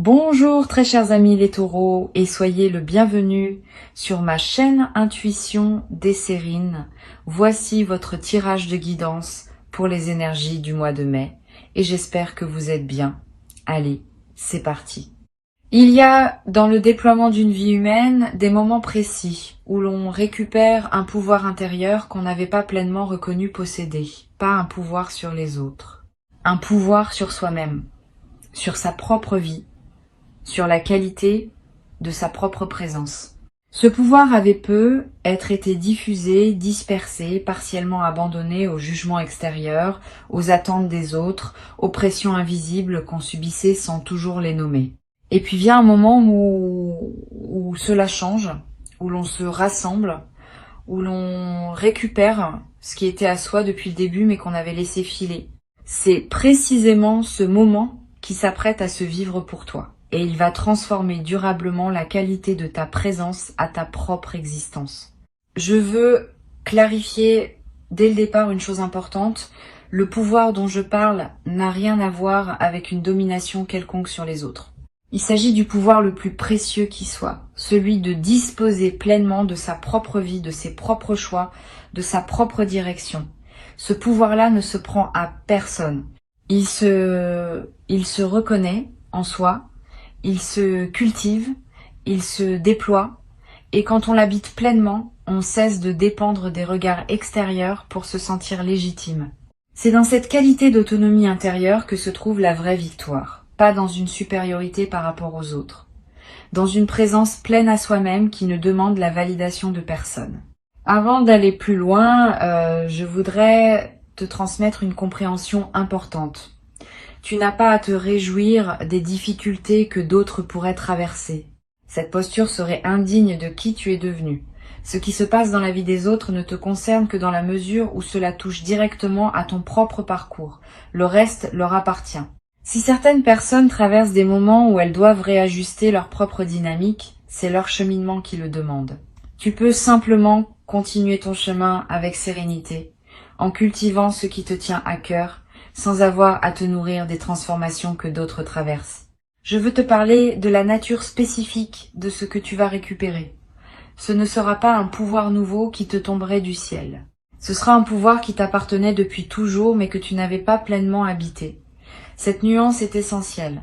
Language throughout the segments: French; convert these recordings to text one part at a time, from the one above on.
Bonjour très chers amis les taureaux et soyez le bienvenu sur ma chaîne Intuition des Sérines. Voici votre tirage de guidance pour les énergies du mois de mai et j'espère que vous êtes bien. Allez, c'est parti. Il y a dans le déploiement d'une vie humaine des moments précis où l'on récupère un pouvoir intérieur qu'on n'avait pas pleinement reconnu posséder, pas un pouvoir sur les autres, un pouvoir sur soi-même, sur sa propre vie, sur la qualité de sa propre présence. Ce pouvoir avait peu être été diffusé, dispersé, partiellement abandonné au jugement extérieur, aux attentes des autres, aux pressions invisibles qu'on subissait sans toujours les nommer. Et puis vient un moment où cela change, où l'on se rassemble, où l'on récupère ce qui était à soi depuis le début mais qu'on avait laissé filer. C'est précisément ce moment qui s'apprête à se vivre pour toi. Et il va transformer durablement la qualité de ta présence à ta propre existence. Je veux clarifier dès le départ une chose importante. Le pouvoir dont je parle n'a rien à voir avec une domination quelconque sur les autres. Il s'agit du pouvoir le plus précieux qui soit, celui de disposer pleinement de sa propre vie, de ses propres choix, de sa propre direction. Ce pouvoir-là ne se prend à personne. Il se reconnaît en soi. Il se cultive, il se déploie, et quand on l'habite pleinement, on cesse de dépendre des regards extérieurs pour se sentir légitime. C'est dans cette qualité d'autonomie intérieure que se trouve la vraie victoire, pas dans une supériorité par rapport aux autres, dans une présence pleine à soi-même qui ne demande la validation de personne. Avant d'aller plus loin, je voudrais te transmettre une compréhension importante. Tu n'as pas à te réjouir des difficultés que d'autres pourraient traverser. Cette posture serait indigne de qui tu es devenu. Ce qui se passe dans la vie des autres ne te concerne que dans la mesure où cela touche directement à ton propre parcours. Le reste leur appartient. Si certaines personnes traversent des moments où elles doivent réajuster leur propre dynamique, c'est leur cheminement qui le demande. Tu peux simplement continuer ton chemin avec sérénité, en cultivant ce qui te tient à cœur, sans avoir à te nourrir des transformations que d'autres traversent. Je veux te parler de la nature spécifique de ce que tu vas récupérer. Ce ne sera pas un pouvoir nouveau qui te tomberait du ciel. Ce sera un pouvoir qui t'appartenait depuis toujours mais que tu n'avais pas pleinement habité. Cette nuance est essentielle.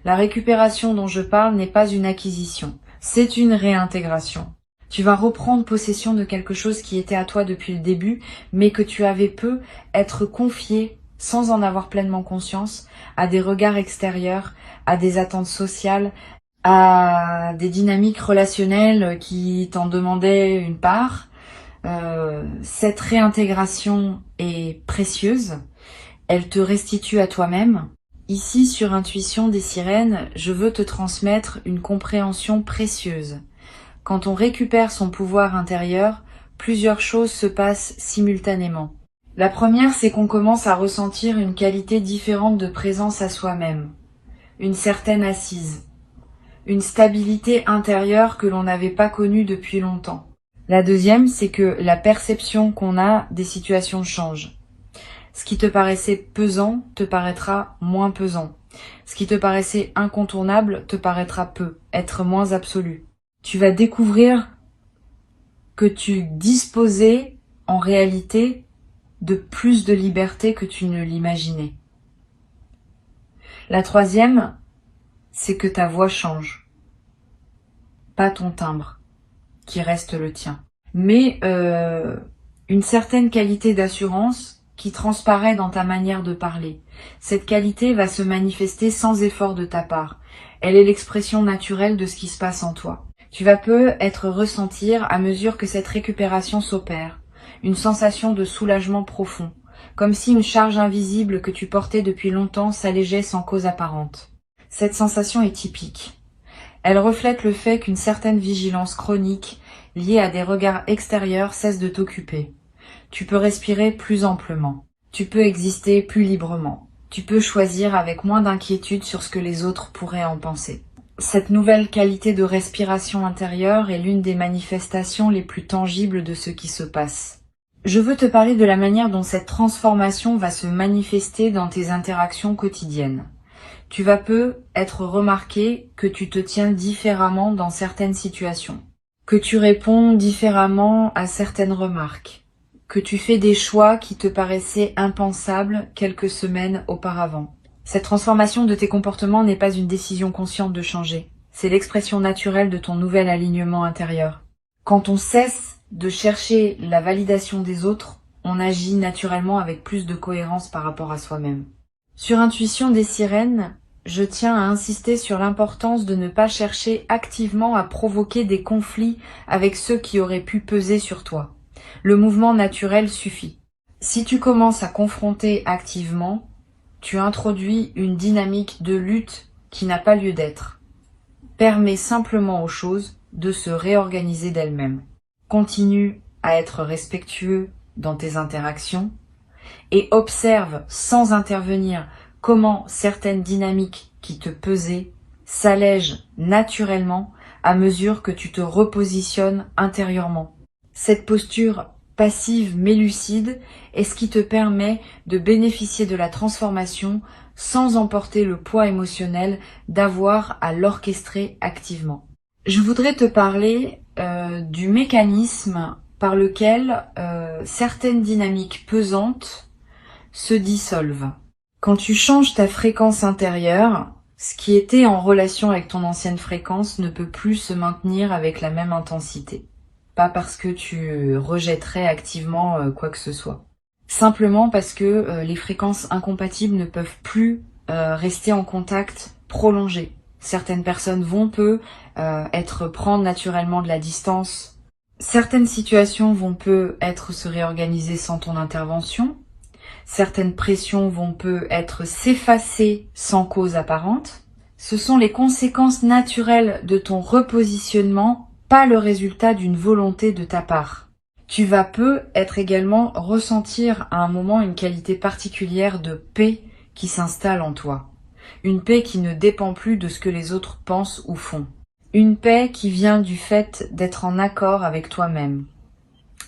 La récupération dont je parle n'est pas une acquisition, c'est une réintégration. Tu vas reprendre possession de quelque chose qui était à toi depuis le début mais que tu avais peu être confié sans en avoir pleinement conscience, à des regards extérieurs, à des attentes sociales, à des dynamiques relationnelles qui t'en demandaient une part. Cette réintégration est précieuse, elle te restitue à toi-même. Ici, sur Intuition des Sirènes, je veux te transmettre une compréhension précieuse. Quand on récupère son pouvoir intérieur, plusieurs choses se passent simultanément. La première, c'est qu'on commence à ressentir une qualité différente de présence à soi-même, une certaine assise, une stabilité intérieure que l'on n'avait pas connue depuis longtemps. La deuxième, c'est que la perception qu'on a des situations change. Ce qui te paraissait pesant te paraîtra moins pesant. Ce qui te paraissait incontournable te paraîtra peu, être moins absolu. Tu vas découvrir que tu disposais en réalité de plus de liberté que tu ne l'imaginais. La troisième, c'est que ta voix change. Pas ton timbre, qui reste le tien. Mais une certaine qualité d'assurance qui transparaît dans ta manière de parler. Cette qualité va se manifester sans effort de ta part. Elle est l'expression naturelle de ce qui se passe en toi. Tu vas peut-être ressentir à mesure que cette récupération s'opère une sensation de soulagement profond, comme si une charge invisible que tu portais depuis longtemps s'allégeait sans cause apparente. Cette sensation est typique. Elle reflète le fait qu'une certaine vigilance chronique liée à des regards extérieurs cesse de t'occuper. Tu peux respirer plus amplement. Tu peux exister plus librement. Tu peux choisir avec moins d'inquiétude sur ce que les autres pourraient en penser. Cette nouvelle qualité de respiration intérieure est l'une des manifestations les plus tangibles de ce qui se passe. Je veux te parler de la manière dont cette transformation va se manifester dans tes interactions quotidiennes. Tu vas peu être remarqué que tu te tiens différemment dans certaines situations, que tu réponds différemment à certaines remarques, que tu fais des choix qui te paraissaient impensables quelques semaines auparavant. Cette transformation de tes comportements n'est pas une décision consciente de changer, c'est l'expression naturelle de ton nouvel alignement intérieur. Quand on cesse de chercher la validation des autres, on agit naturellement avec plus de cohérence par rapport à soi-même. Sur Intuition des sirènes, je tiens à insister sur l'importance de ne pas chercher activement à provoquer des conflits avec ceux qui auraient pu peser sur toi. Le mouvement naturel suffit. Si tu commences à confronter activement, tu introduis une dynamique de lutte qui n'a pas lieu d'être. Permets simplement aux choses de se réorganiser d'elles-mêmes. Continue à être respectueux dans tes interactions et observe sans intervenir comment certaines dynamiques qui te pesaient s'allègent naturellement à mesure que tu te repositionnes intérieurement. Cette posture passive mais lucide est ce qui te permet de bénéficier de la transformation sans emporter le poids émotionnel d'avoir à l'orchestrer activement. Je voudrais te parler du mécanisme par lequel certaines dynamiques pesantes se dissolvent. Quand tu changes ta fréquence intérieure, ce qui était en relation avec ton ancienne fréquence ne peut plus se maintenir avec la même intensité. Pas parce que tu rejetterais activement quoi que ce soit. Simplement parce que les fréquences incompatibles ne peuvent plus rester en contact prolongé. Certaines personnes vont prendre naturellement de la distance. Certaines situations vont être se réorganiser sans ton intervention. Certaines pressions vont être s'effacer sans cause apparente. Ce sont les conséquences naturelles de ton repositionnement, pas le résultat d'une volonté de ta part. Tu vas être également ressentir à un moment une qualité particulière de paix qui s'installe en toi. Une paix qui ne dépend plus de ce que les autres pensent ou font. Une paix qui vient du fait d'être en accord avec toi-même.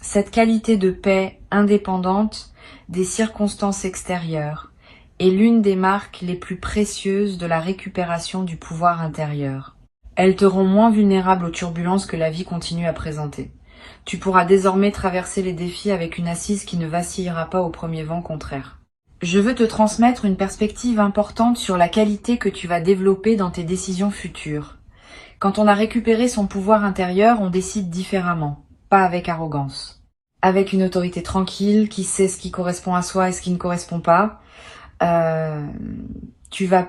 Cette qualité de paix indépendante des circonstances extérieures est l'une des marques les plus précieuses de la récupération du pouvoir intérieur. Elles te rend moins vulnérable aux turbulences que la vie continue à présenter. Tu pourras désormais traverser les défis avec une assise qui ne vacillera pas au premier vent contraire. Je veux te transmettre une perspective importante sur la qualité que tu vas développer dans tes décisions futures. Quand on a récupéré son pouvoir intérieur, on décide différemment, pas avec arrogance. Avec une autorité tranquille, qui sait ce qui correspond à soi et ce qui ne correspond pas. Tu vas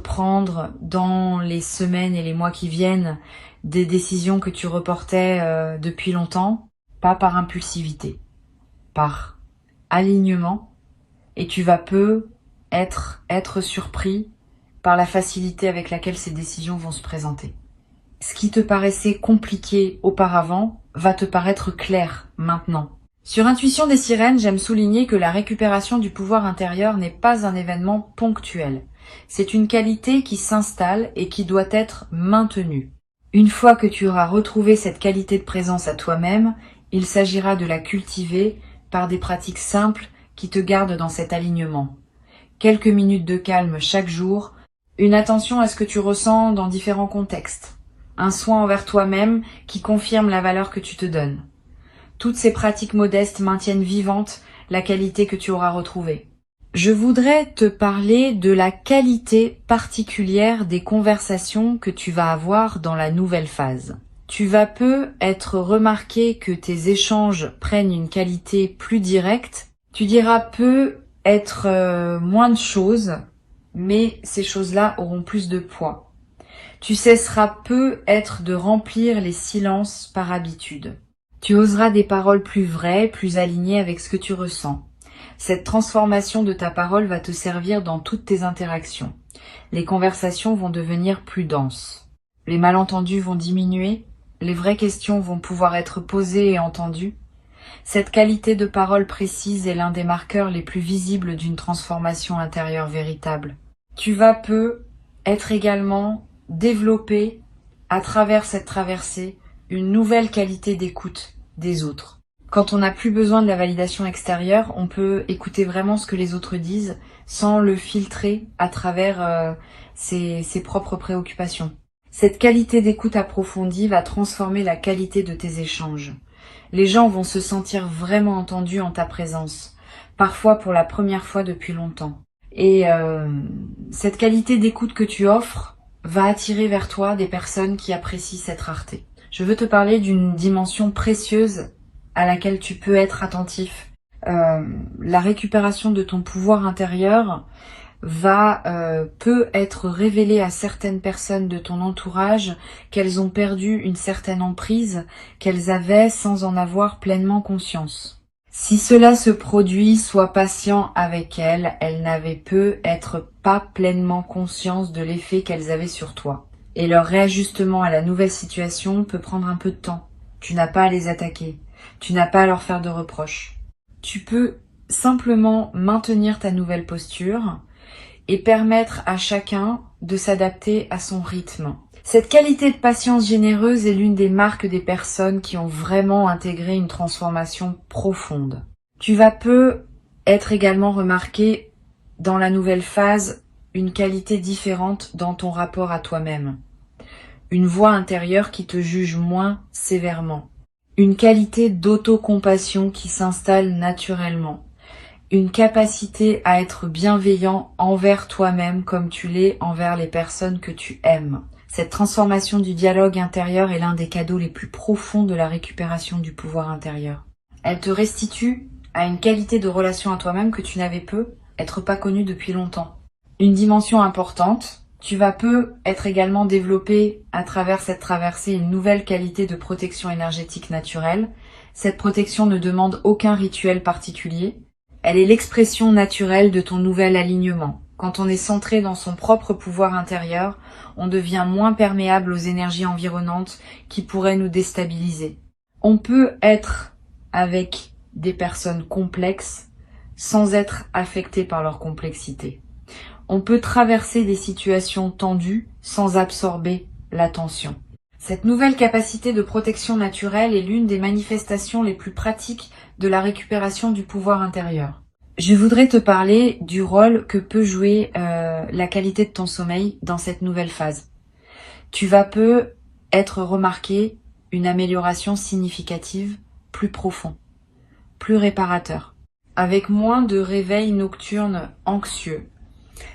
prendre dans les semaines et les mois qui viennent des décisions que tu reportais depuis longtemps, pas par impulsivité, par alignement, et tu vas être surpris par la facilité avec laquelle ces décisions vont se présenter. Ce qui te paraissait compliqué auparavant va te paraître clair maintenant. Sur Intuition des sirènes, j'aime souligner que la récupération du pouvoir intérieur n'est pas un événement ponctuel. C'est une qualité qui s'installe et qui doit être maintenue. Une fois que tu auras retrouvé cette qualité de présence à toi-même, il s'agira de la cultiver par des pratiques simples qui te gardent dans cet alignement. Quelques minutes de calme chaque jour, une attention à ce que tu ressens dans différents contextes. Un soin envers toi-même qui confirme la valeur que tu te donnes. Toutes ces pratiques modestes maintiennent vivante la qualité que tu auras retrouvée. Je voudrais te parler de la qualité particulière des conversations que tu vas avoir dans la nouvelle phase. Tu vas être remarqué que tes échanges prennent une qualité plus directe. Tu diras être moins de choses, mais ces choses-là auront plus de poids. Tu cesseras être de remplir les silences par habitude. Tu oseras des paroles plus vraies, plus alignées avec ce que tu ressens. Cette transformation de ta parole va te servir dans toutes tes interactions. Les conversations vont devenir plus denses. Les malentendus vont diminuer. Les vraies questions vont pouvoir être posées et entendues. Cette qualité de parole précise est l'un des marqueurs les plus visibles d'une transformation intérieure véritable. Tu vas être également développer à travers cette traversée une nouvelle qualité d'écoute des autres. Quand on n'a plus besoin de la validation extérieure, on peut écouter vraiment ce que les autres disent sans le filtrer à travers ses propres préoccupations. Cette qualité d'écoute approfondie va transformer la qualité de tes échanges. Les gens vont se sentir vraiment entendus en ta présence, parfois pour la première fois depuis longtemps. Et cette qualité d'écoute que tu offres va attirer vers toi des personnes qui apprécient cette rareté. Je veux te parler d'une dimension précieuse à laquelle tu peux être attentif. La récupération de ton pouvoir intérieur peut être révélée à certaines personnes de ton entourage qu'elles ont perdu une certaine emprise qu'elles avaient sans en avoir pleinement conscience. Si cela se produit, sois patient avec elles, elles n'avaient peut-être pas pleinement conscience de l'effet qu'elles avaient sur toi. Et leur réajustement à la nouvelle situation peut prendre un peu de temps. Tu n'as pas à les attaquer, tu n'as pas à leur faire de reproches. Tu peux simplement maintenir ta nouvelle posture et permettre à chacun de s'adapter à son rythme. Cette qualité de patience généreuse est l'une des marques des personnes qui ont vraiment intégré une transformation profonde. Tu vas être également remarqué dans la nouvelle phase une qualité différente dans ton rapport à toi-même. Une voix intérieure qui te juge moins sévèrement. Une qualité d'autocompassion qui s'installe naturellement. Une capacité à être bienveillant envers toi-même comme tu l'es envers les personnes que tu aimes. Cette transformation du dialogue intérieur est l'un des cadeaux les plus profonds de la récupération du pouvoir intérieur. Elle te restitue à une qualité de relation à toi-même que tu n'avais être pas connue depuis longtemps. Une dimension importante, tu vas être également développé à travers cette traversée une nouvelle qualité de protection énergétique naturelle. Cette protection ne demande aucun rituel particulier. Elle est l'expression naturelle de ton nouvel alignement. Quand on est centré dans son propre pouvoir intérieur, on devient moins perméable aux énergies environnantes qui pourraient nous déstabiliser. On peut être avec des personnes complexes sans être affecté par leur complexité. On peut traverser des situations tendues sans absorber la tension. Cette nouvelle capacité de protection naturelle est l'une des manifestations les plus pratiques de la récupération du pouvoir intérieur. Je voudrais te parler du rôle que peut jouer la qualité de ton sommeil dans cette nouvelle phase. Tu vas être remarqué une amélioration significative, plus profond, plus réparateur, avec moins de réveils nocturnes anxieux.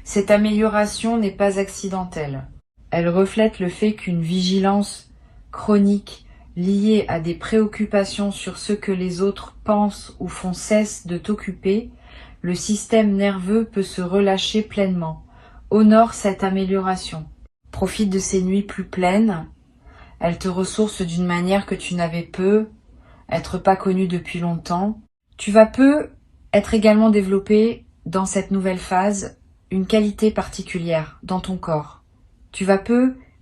Cette amélioration n'est pas accidentelle. Elle reflète le fait qu'une vigilance chronique liée à des préoccupations sur ce que les autres pensent ou font cesse de t'occuper, le système nerveux peut se relâcher pleinement. Honore cette amélioration. Profite de ces nuits plus pleines. Elles te ressourcent d'une manière que tu n'avais être pas connu depuis longtemps. Tu vas être également développé dans cette nouvelle phase une qualité particulière dans ton corps. Tu vas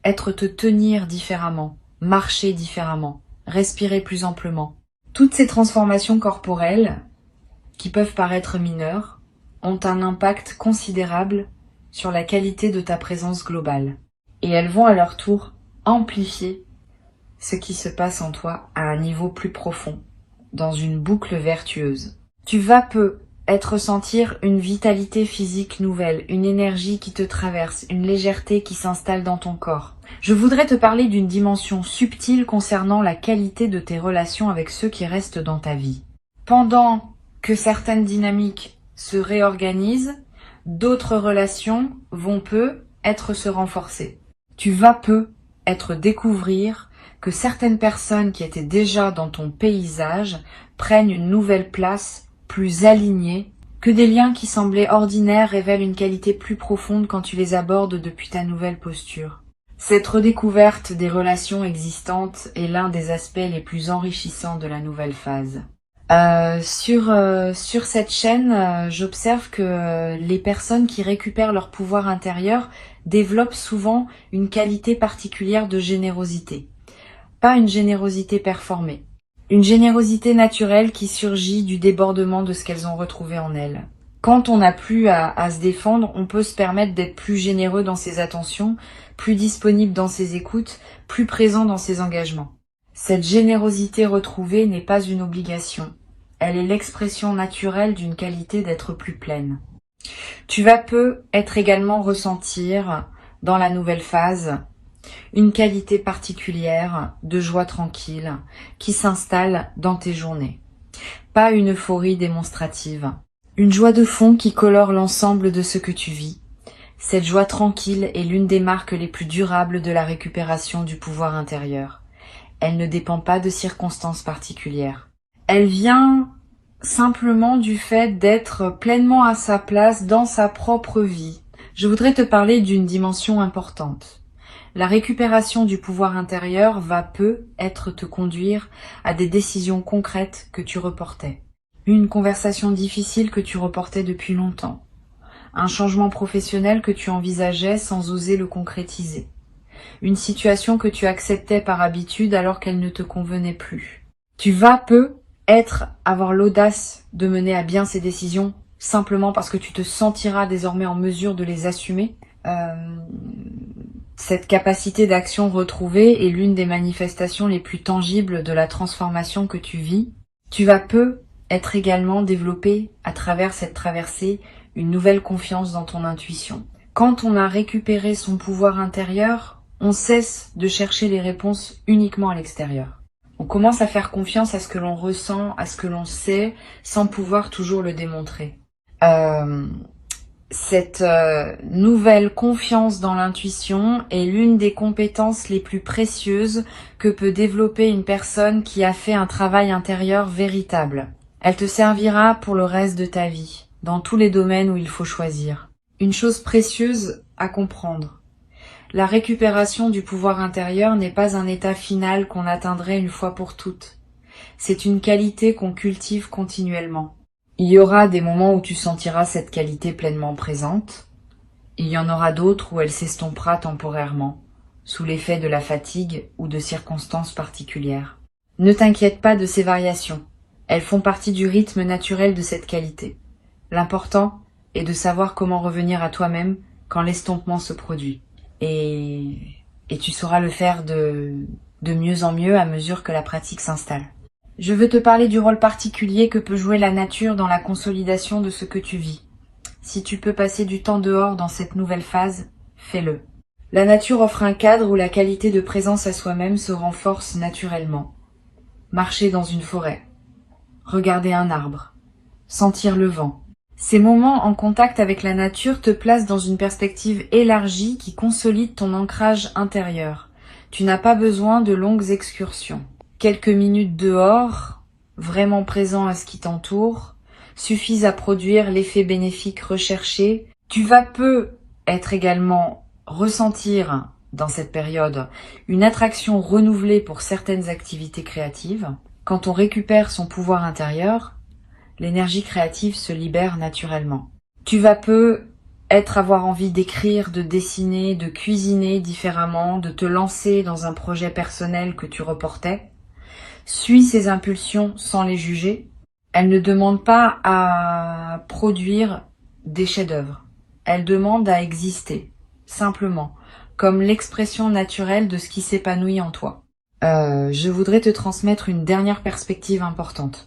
être te tenir différemment, marcher différemment, respirer plus amplement. Toutes ces transformations corporelles, qui peuvent paraître mineures, ont un impact considérable sur la qualité de ta présence globale. Et elles vont à leur tour amplifier ce qui se passe en toi à un niveau plus profond, dans une boucle vertueuse. Tu vas ressentir une vitalité physique nouvelle, une énergie qui te traverse, une légèreté qui s'installe dans ton corps. Je voudrais te parler d'une dimension subtile concernant la qualité de tes relations avec ceux qui restent dans ta vie. Pendant que certaines dynamiques se réorganisent, d'autres relations vont être se renforcer. Tu vas être découvrir que certaines personnes qui étaient déjà dans ton paysage prennent une nouvelle place plus alignée, que des liens qui semblaient ordinaires révèlent une qualité plus profonde quand tu les abordes depuis ta nouvelle posture. Cette redécouverte des relations existantes est l'un des aspects les plus enrichissants de la nouvelle phase. Sur cette chaîne, j'observe que les personnes qui récupèrent leur pouvoir intérieur développent souvent une qualité particulière de générosité. Pas une générosité performée. Une générosité naturelle qui surgit du débordement de ce qu'elles ont retrouvé en elles. Quand on n'a plus à se défendre, on peut se permettre d'être plus généreux dans ses attentions, plus disponible dans ses écoutes, plus présent dans ses engagements. Cette générosité retrouvée n'est pas une obligation. Elle est l'expression naturelle d'une qualité d'être plus pleine. Tu vas peu être également ressentir, dans la nouvelle phase, une qualité particulière de joie tranquille qui s'installe dans tes journées. Pas une euphorie démonstrative. Une joie de fond qui colore l'ensemble de ce que tu vis. Cette joie tranquille est l'une des marques les plus durables de la récupération du pouvoir intérieur. Elle ne dépend pas de circonstances particulières. Elle vient simplement du fait d'être pleinement à sa place dans sa propre vie. Je voudrais te parler d'une dimension importante. La récupération du pouvoir intérieur va peu être te conduire à des décisions concrètes que tu reportais. Une conversation difficile que tu reportais depuis longtemps. Un changement professionnel que tu envisageais sans oser le concrétiser. Une situation que tu acceptais par habitude alors qu'elle ne te convenait plus. Tu vas peu avoir l'audace de mener à bien ces décisions simplement parce que tu te sentiras désormais en mesure de les assumer. Cette capacité d'action retrouvée est l'une des manifestations les plus tangibles de la transformation que tu vis. Tu vas peu être également développé à travers cette traversée une nouvelle confiance dans ton intuition. Quand on a récupéré son pouvoir intérieur, on cesse de chercher les réponses uniquement à l'extérieur. On commence à faire confiance à ce que l'on ressent, à ce que l'on sait, sans pouvoir toujours le démontrer. Cette nouvelle confiance dans l'intuition est l'une des compétences les plus précieuses que peut développer une personne qui a fait un travail intérieur véritable. Elle te servira pour le reste de ta vie, dans tous les domaines où il faut choisir. Une chose précieuse à comprendre. La récupération du pouvoir intérieur n'est pas un état final qu'on atteindrait une fois pour toutes. C'est une qualité qu'on cultive continuellement. Il y aura des moments où tu sentiras cette qualité pleinement présente. Il y en aura d'autres où elle s'estompera temporairement, sous l'effet de la fatigue ou de circonstances particulières. Ne t'inquiète pas de ces variations. Elles font partie du rythme naturel de cette qualité. L'important est de savoir comment revenir à toi-même quand l'estompement se produit. Et tu sauras le faire de mieux en mieux à mesure que la pratique s'installe. Je veux te parler du rôle particulier que peut jouer la nature dans la consolidation de ce que tu vis. Si tu peux passer du temps dehors dans cette nouvelle phase, fais-le. La nature offre un cadre où la qualité de présence à soi-même se renforce naturellement. Marcher dans une forêt, regarder un arbre, sentir le vent. Ces moments en contact avec la nature te placent dans une perspective élargie qui consolide ton ancrage intérieur. Tu n'as pas besoin de longues excursions. Quelques minutes dehors, vraiment présent à ce qui t'entoure, suffisent à produire l'effet bénéfique recherché. Tu vas peu être également ressentir dans cette période une attraction renouvelée pour certaines activités créatives. Quand on récupère son pouvoir intérieur, l'énergie créative se libère naturellement. Tu vas peu avoir envie d'écrire, de dessiner, de cuisiner différemment, de te lancer dans un projet personnel que tu reportais. Suis ces impulsions sans les juger. Elles ne demandent pas à produire des chefs-d'œuvre. Elles demandent à exister, simplement, comme l'expression naturelle de ce qui s'épanouit en toi. Je voudrais te transmettre une dernière perspective importante.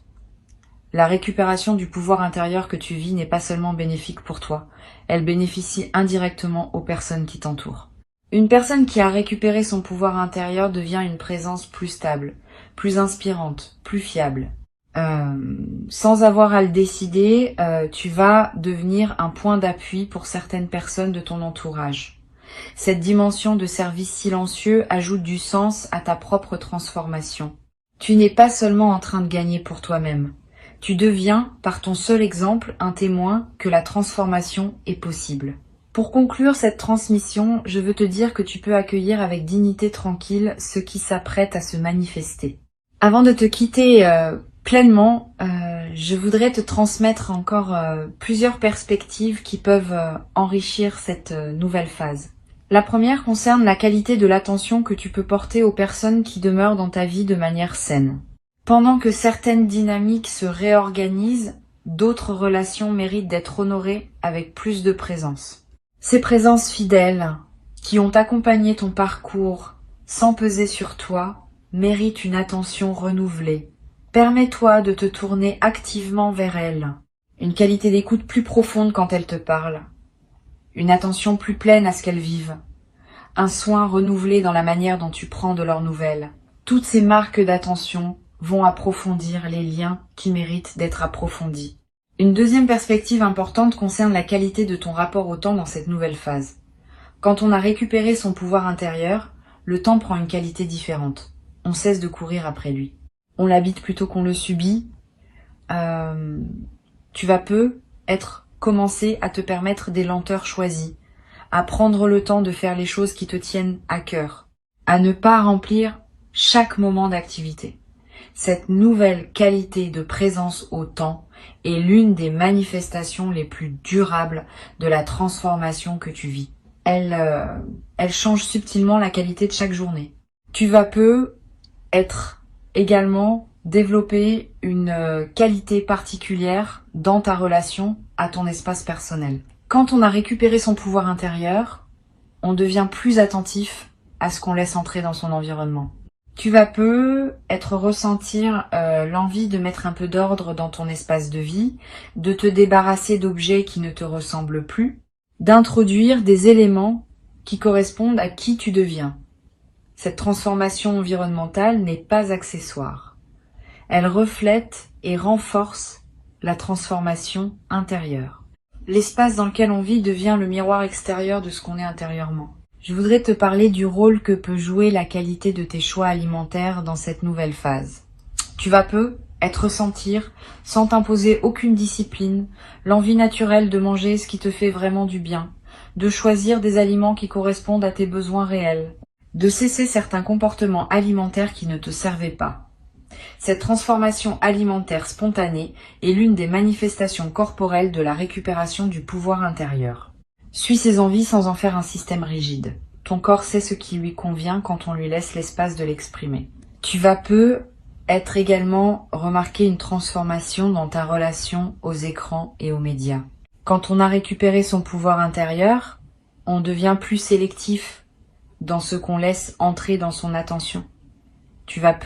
La récupération du pouvoir intérieur que tu vis n'est pas seulement bénéfique pour toi, elle bénéficie indirectement aux personnes qui t'entourent. Une personne qui a récupéré son pouvoir intérieur devient une présence plus stable, plus inspirante, plus fiable. Sans avoir à le décider, tu vas devenir un point d'appui pour certaines personnes de ton entourage. Cette dimension de service silencieux ajoute du sens à ta propre transformation. Tu n'es pas seulement en train de gagner pour toi-même. Tu deviens, par ton seul exemple, un témoin que la transformation est possible. Pour conclure cette transmission, je veux te dire que tu peux accueillir avec dignité tranquille ce qui s'apprête à se manifester. Avant de te quitter pleinement, je voudrais te transmettre encore plusieurs perspectives qui peuvent enrichir cette nouvelle phase. La première concerne la qualité de l'attention que tu peux porter aux personnes qui demeurent dans ta vie de manière saine. Pendant que certaines dynamiques se réorganisent, d'autres relations méritent d'être honorées avec plus de présence. Ces présences fidèles, qui ont accompagné ton parcours sans peser sur toi, mérite une attention renouvelée. Permets-toi de te tourner activement vers elle. Une qualité d'écoute plus profonde quand elle te parle. Une attention plus pleine à ce qu'elles vivent. Un soin renouvelé dans la manière dont tu prends de leurs nouvelles. Toutes ces marques d'attention vont approfondir les liens qui méritent d'être approfondis. Une deuxième perspective importante concerne la qualité de ton rapport au temps dans cette nouvelle phase. Quand on a récupéré son pouvoir intérieur, le temps prend une qualité différente. On cesse de courir après lui. On l'habite plutôt qu'on le subit. Tu vas commencer à te permettre des lenteurs choisies, à prendre le temps de faire les choses qui te tiennent à cœur, à ne pas remplir chaque moment d'activité. Cette nouvelle qualité de présence au temps est l'une des manifestations les plus durables de la transformation que tu vis. Elle change subtilement la qualité de chaque journée. Tu vas être également développer une qualité particulière dans ta relation à ton espace personnel. Quand on a récupéré son pouvoir intérieur, on devient plus attentif à ce qu'on laisse entrer dans son environnement. Tu vas ressentir l'envie de mettre un peu d'ordre dans ton espace de vie, de te débarrasser d'objets qui ne te ressemblent plus, d'introduire des éléments qui correspondent à qui tu deviens. Cette transformation environnementale n'est pas accessoire. Elle reflète et renforce la transformation intérieure. L'espace dans lequel on vit devient le miroir extérieur de ce qu'on est intérieurement. Je voudrais te parler du rôle que peut jouer la qualité de tes choix alimentaires dans cette nouvelle phase. Tu vas ressentir, sans t'imposer aucune discipline, l'envie naturelle de manger ce qui te fait vraiment du bien, de choisir des aliments qui correspondent à tes besoins réels, de cesser certains comportements alimentaires qui ne te servaient pas. Cette transformation alimentaire spontanée est l'une des manifestations corporelles de la récupération du pouvoir intérieur. Suis ses envies sans en faire un système rigide. Ton corps sait ce qui lui convient quand on lui laisse l'espace de l'exprimer. Tu vas être également remarquer une transformation dans ta relation aux écrans et aux médias. Quand on a récupéré son pouvoir intérieur, on devient plus sélectif dans ce qu'on laisse entrer dans son attention. Tu vas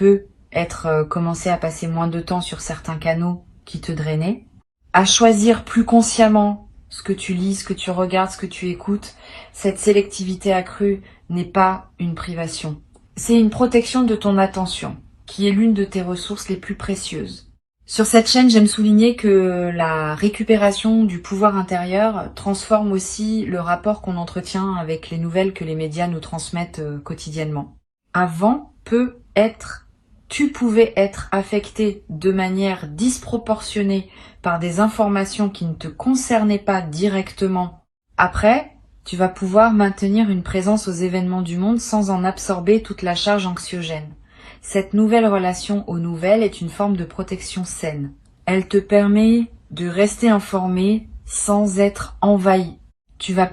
commencer à passer moins de temps sur certains canaux qui te drainaient, à choisir plus consciemment ce que tu lis, ce que tu regardes, ce que tu écoutes. Cette sélectivité accrue n'est pas une privation. C'est une protection de ton attention, qui est l'une de tes ressources les plus précieuses. Sur cette chaîne, j'aime souligner que la récupération du pouvoir intérieur transforme aussi le rapport qu'on entretient avec les nouvelles que les médias nous transmettent quotidiennement. Avant, tu pouvais être affecté de manière disproportionnée par des informations qui ne te concernaient pas directement. Après, tu vas pouvoir maintenir une présence aux événements du monde sans en absorber toute la charge anxiogène. Cette nouvelle relation aux nouvelles est une forme de protection saine. Elle te permet de rester informé sans être envahi. Tu vas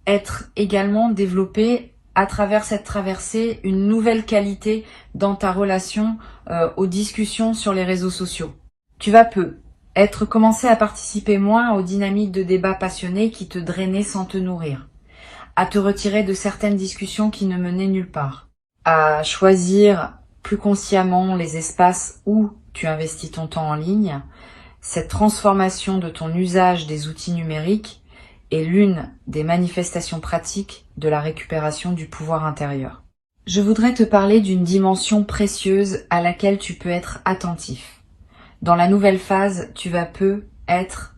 être également développé à travers cette traversée une nouvelle qualité dans ta relation aux discussions sur les réseaux sociaux. Tu vas commencer à participer moins aux dynamiques de débats passionnés qui te drainaient sans te nourrir, à te retirer de certaines discussions qui ne menaient nulle part, à choisir plus consciemment les espaces où tu investis ton temps en ligne. Cette transformation de ton usage des outils numériques est l'une des manifestations pratiques de la récupération du pouvoir intérieur. Je voudrais te parler d'une dimension précieuse à laquelle tu peux être attentif. Dans la nouvelle phase, tu vas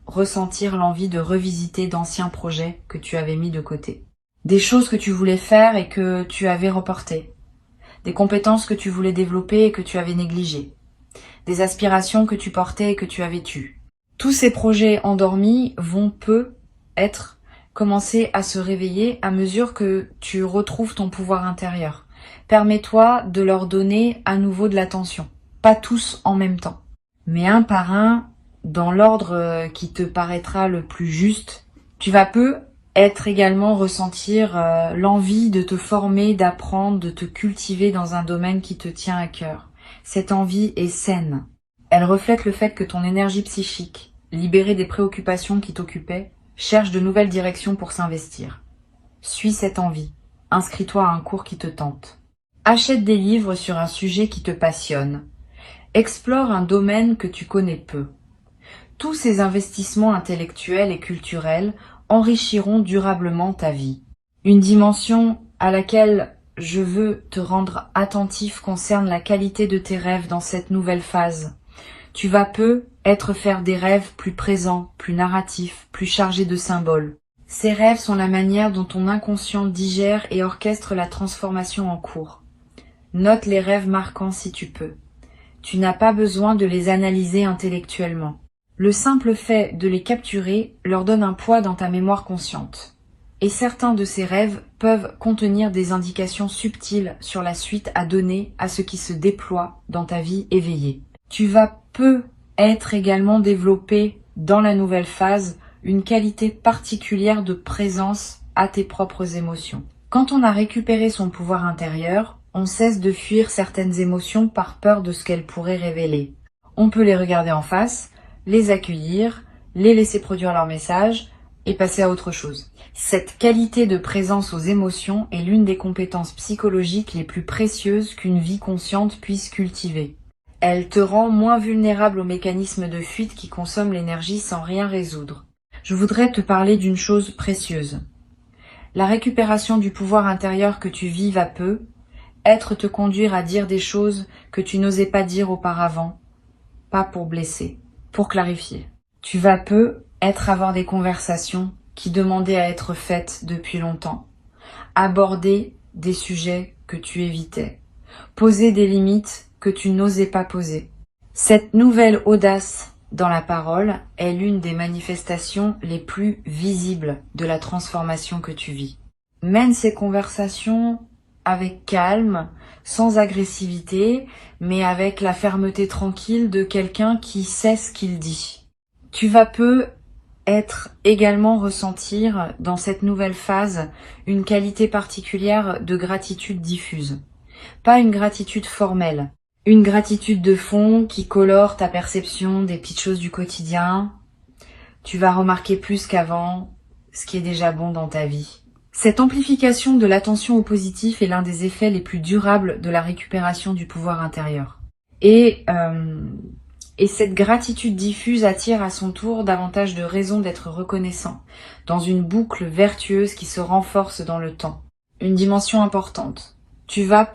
ressentir l'envie de revisiter d'anciens projets que tu avais mis de côté. Des choses que tu voulais faire et que tu avais reportées. Des compétences que tu voulais développer et que tu avais négligées. Des aspirations que tu portais et que tu avais tues. Tous ces projets endormis vont commencer à se réveiller à mesure que tu retrouves ton pouvoir intérieur. Permets-toi de leur donner à nouveau de l'attention. Pas tous en même temps, mais un par un, dans l'ordre qui te paraîtra le plus juste. Tu vas également ressentir l'envie de te former, d'apprendre, de te cultiver dans un domaine qui te tient à cœur. Cette envie est saine. Elle reflète le fait que ton énergie psychique, libérée des préoccupations qui t'occupaient, cherche de nouvelles directions pour s'investir. Suis cette envie. Inscris-toi à un cours qui te tente. Achète des livres sur un sujet qui te passionne. Explore un domaine que tu connais peu. Tous ces investissements intellectuels et culturels enrichiront durablement ta vie. Une dimension à laquelle je veux te rendre attentif concerne la qualité de tes rêves dans cette nouvelle phase. Tu vas faire des rêves plus présents, plus narratifs, plus chargés de symboles. Ces rêves sont la manière dont ton inconscient digère et orchestre la transformation en cours. Note les rêves marquants si tu peux. Tu n'as pas besoin de les analyser intellectuellement. Le simple fait de les capturer leur donne un poids dans ta mémoire consciente. Et certains de ces rêves peuvent contenir des indications subtiles sur la suite à donner à ce qui se déploie dans ta vie éveillée. Tu vas être également développé dans la nouvelle phase une qualité particulière de présence à tes propres émotions. Quand on a récupéré son pouvoir intérieur, on cesse de fuir certaines émotions par peur de ce qu'elles pourraient révéler. On peut les regarder en face, les accueillir, les laisser produire leur message et passer à autre chose. Cette qualité de présence aux émotions est l'une des compétences psychologiques les plus précieuses qu'une vie consciente puisse cultiver. Elle te rend moins vulnérable aux mécanismes de fuite qui consomment l'énergie sans rien résoudre. Je voudrais te parler d'une chose précieuse. La récupération du pouvoir intérieur que tu vis va te conduire à dire des choses que tu n'osais pas dire auparavant, pas pour blesser, pour clarifier. Tu vas avoir des conversations qui demandaient à être faites depuis longtemps, aborder des sujets que tu évitais, poser des limites que tu n'osais pas poser. Cette nouvelle audace dans la parole est l'une des manifestations les plus visibles de la transformation que tu vis. Mène ces conversations avec calme, sans agressivité, mais avec la fermeté tranquille de quelqu'un qui sait ce qu'il dit. Tu vas également ressentir dans cette nouvelle phase une qualité particulière de gratitude diffuse. Pas une gratitude formelle, une gratitude de fond qui colore ta perception des petites choses du quotidien. Tu vas remarquer plus qu'avant ce qui est déjà bon dans ta vie. Cette amplification de l'attention au positif est l'un des effets les plus durables de la récupération du pouvoir intérieur. Et cette gratitude diffuse attire à son tour davantage de raisons d'être reconnaissant, dans une boucle vertueuse qui se renforce dans le temps. Une dimension importante. Tu vas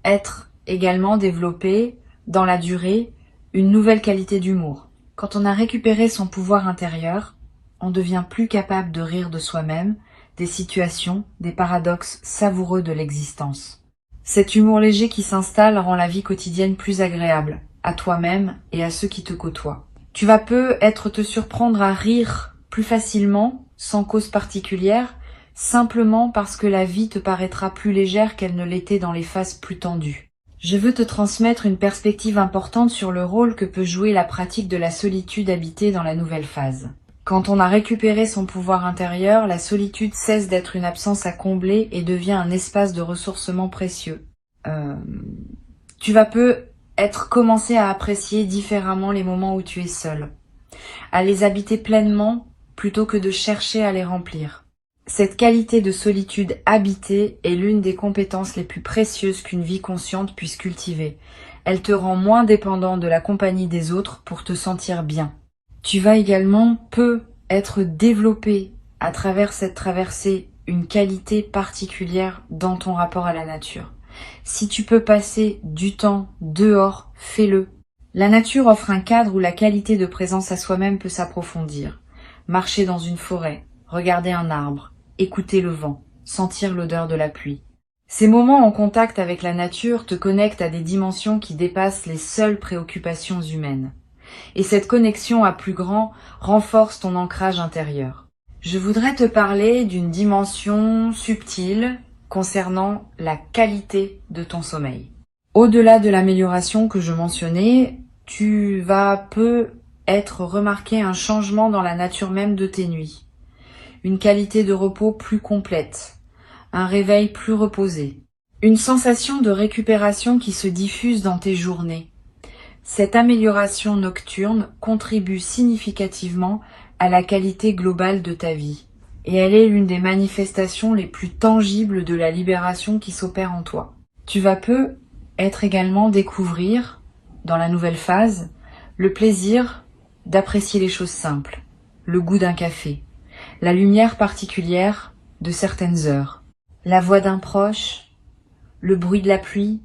être également développé, dans la durée, une nouvelle qualité d'humour. Quand on a récupéré son pouvoir intérieur, on devient plus capable de rire de soi-même, des situations, des paradoxes savoureux de l'existence. Cet humour léger qui s'installe rend la vie quotidienne plus agréable, à toi-même et à ceux qui te côtoient. Tu vas te surprendre à rire plus facilement, sans cause particulière, simplement parce que la vie te paraîtra plus légère qu'elle ne l'était dans les phases plus tendues. Je veux te transmettre une perspective importante sur le rôle que peut jouer la pratique de la solitude habitée dans la nouvelle phase. Quand on a récupéré son pouvoir intérieur, la solitude cesse d'être une absence à combler et devient un espace de ressourcement précieux. Tu vas commencer à apprécier différemment les moments où tu es seul, à les habiter pleinement plutôt que de chercher à les remplir. Cette qualité de solitude habitée est l'une des compétences les plus précieuses qu'une vie consciente puisse cultiver. Elle te rend moins dépendant de la compagnie des autres pour te sentir bien. Tu vas également être développé à travers cette traversée une qualité particulière dans ton rapport à la nature. Si tu peux passer du temps dehors, fais-le. La nature offre un cadre où la qualité de présence à soi-même peut s'approfondir. Marcher dans une forêt, regarder un arbre, écouter le vent, sentir l'odeur de la pluie. Ces moments en contact avec la nature te connectent à des dimensions qui dépassent les seules préoccupations humaines. Et cette connexion à plus grand renforce ton ancrage intérieur. Je voudrais te parler d'une dimension subtile concernant la qualité de ton sommeil. Au-delà de l'amélioration que je mentionnais, tu vas remarquer un changement dans la nature même de tes nuits. Une qualité de repos plus complète, un réveil plus reposé, une sensation de récupération qui se diffuse dans tes journées. Cette amélioration nocturne contribue significativement à la qualité globale de ta vie, et elle est l'une des manifestations les plus tangibles de la libération qui s'opère en toi. Tu vas peu être également découvrir, dans la nouvelle phase, le plaisir d'apprécier les choses simples, le goût d'un café, la lumière particulière de certaines heures, la voix d'un proche, le bruit de la pluie.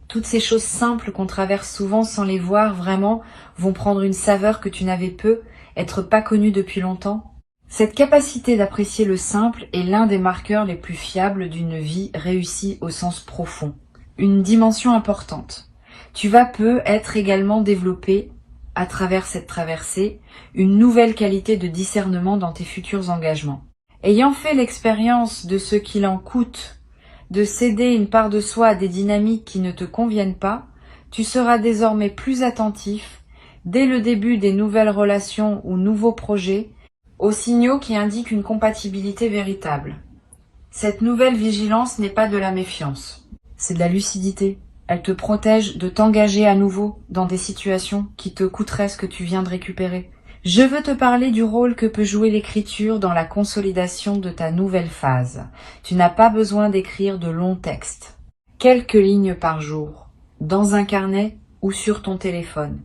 Toutes ces choses simples qu'on traverse souvent sans les voir vraiment vont prendre une saveur que tu n'avais peu, être pas connue depuis longtemps. Cette capacité d'apprécier le simple est l'un des marqueurs les plus fiables d'une vie réussie au sens profond. Une dimension importante. Tu vas peu être également développé, à travers cette traversée, une nouvelle qualité de discernement dans tes futurs engagements. Ayant fait l'expérience de ce qu'il en coûte de céder une part de soi à des dynamiques qui ne te conviennent pas, tu seras désormais plus attentif, dès le début des nouvelles relations ou nouveaux projets, aux signaux qui indiquent une compatibilité véritable. Cette nouvelle vigilance n'est pas de la méfiance, c'est de la lucidité. Elle te protège de t'engager à nouveau dans des situations qui te coûteraient ce que tu viens de récupérer. Je veux te parler du rôle que peut jouer l'écriture dans la consolidation de ta nouvelle phase. Tu n'as pas besoin d'écrire de longs textes. Quelques lignes par jour, dans un carnet ou sur ton téléphone,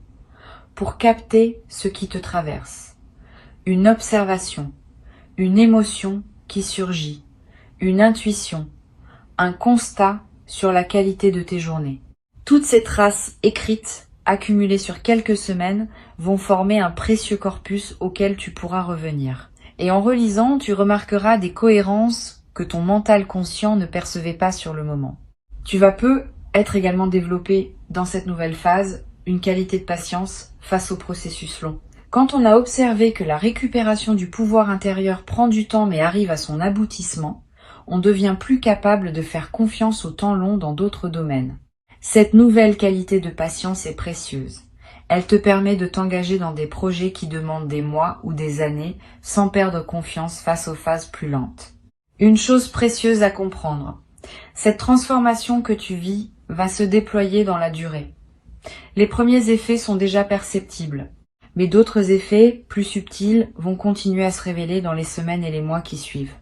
pour capter ce qui te traverse. Une observation, une émotion qui surgit, une intuition, un constat sur la qualité de tes journées. Toutes ces traces écrites, accumulées sur quelques semaines, vont former un précieux corpus auquel tu pourras revenir. Et en relisant, tu remarqueras des cohérences que ton mental conscient ne percevait pas sur le moment. Tu vas peu être également développé dans cette nouvelle phase une qualité de patience face au processus long. Quand on a observé que la récupération du pouvoir intérieur prend du temps mais arrive à son aboutissement, on devient plus capable de faire confiance au temps long dans d'autres domaines. Cette nouvelle qualité de patience est précieuse. Elle te permet de t'engager dans des projets qui demandent des mois ou des années sans perdre confiance face aux phases plus lentes. Une chose précieuse à comprendre. Cette transformation que tu vis va se déployer dans la durée. Les premiers effets sont déjà perceptibles, mais d'autres effets, plus subtils, vont continuer à se révéler dans les semaines et les mois qui suivent.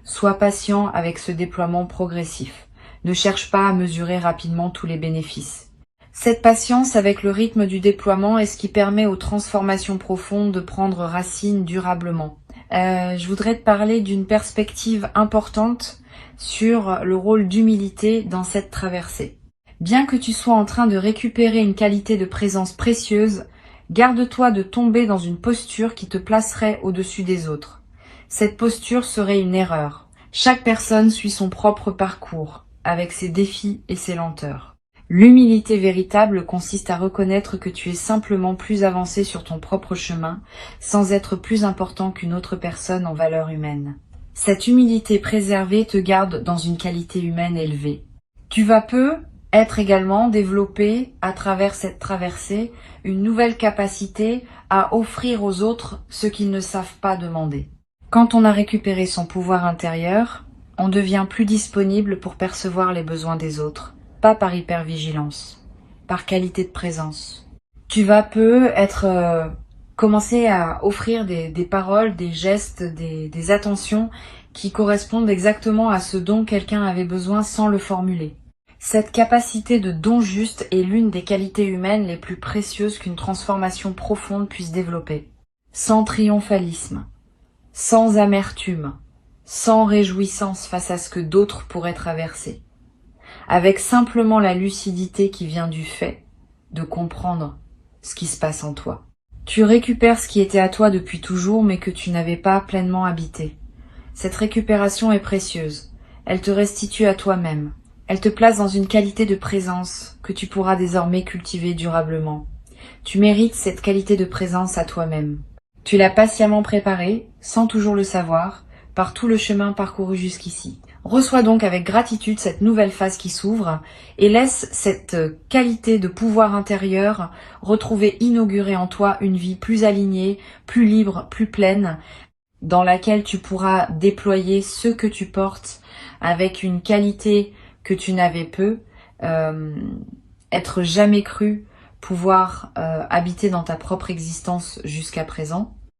Sois patient avec ce déploiement progressif. Ne cherche pas à mesurer rapidement tous les bénéfices. Cette patience avec le rythme du déploiement est ce qui permet aux transformations profondes de prendre racine durablement. Je voudrais te parler d'une perspective importante sur le rôle d'humilité dans cette traversée. Bien que tu sois en train de récupérer une qualité de présence précieuse, garde-toi de tomber dans une posture qui te placerait au-dessus des autres. Cette posture serait une erreur. Chaque personne suit son propre parcours, avec ses défis et ses lenteurs. L'humilité véritable consiste à reconnaître que tu es simplement plus avancé sur ton propre chemin, sans être plus important qu'une autre personne en valeur humaine. Cette humilité préservée te garde dans une qualité humaine élevée. Tu vas peu être également développé, à travers cette traversée, une nouvelle capacité à offrir aux autres ce qu'ils ne savent pas demander. Quand on a récupéré son pouvoir intérieur, on devient plus disponible pour percevoir les besoins des autres. Pas par hypervigilance, par qualité de présence. Tu vas peu être commencer à offrir des paroles, des gestes, des attentions qui correspondent exactement à ce dont quelqu'un avait besoin sans le formuler. Cette capacité de don juste est l'une des qualités humaines les plus précieuses qu'une transformation profonde puisse développer. Sans triomphalisme, sans amertume, sans réjouissance face à ce que d'autres pourraient traverser. Avec simplement la lucidité qui vient du fait de comprendre ce qui se passe en toi. Tu récupères ce qui était à toi depuis toujours mais que tu n'avais pas pleinement habité. Cette récupération est précieuse. Elle te restitue à toi-même. Elle te place dans une qualité de présence que tu pourras désormais cultiver durablement. Tu mérites cette qualité de présence à toi-même. Tu l'as patiemment préparée, sans toujours le savoir, par tout le chemin parcouru jusqu'ici. Reçois donc avec gratitude cette nouvelle phase qui s'ouvre et laisse cette qualité de pouvoir intérieur retrouver inaugurer en toi une vie plus alignée, plus libre, plus pleine, dans laquelle tu pourras déployer ce que tu portes avec une qualité que tu n'avais peu, être jamais cru pouvoir habiter dans ta propre existence jusqu'à présent.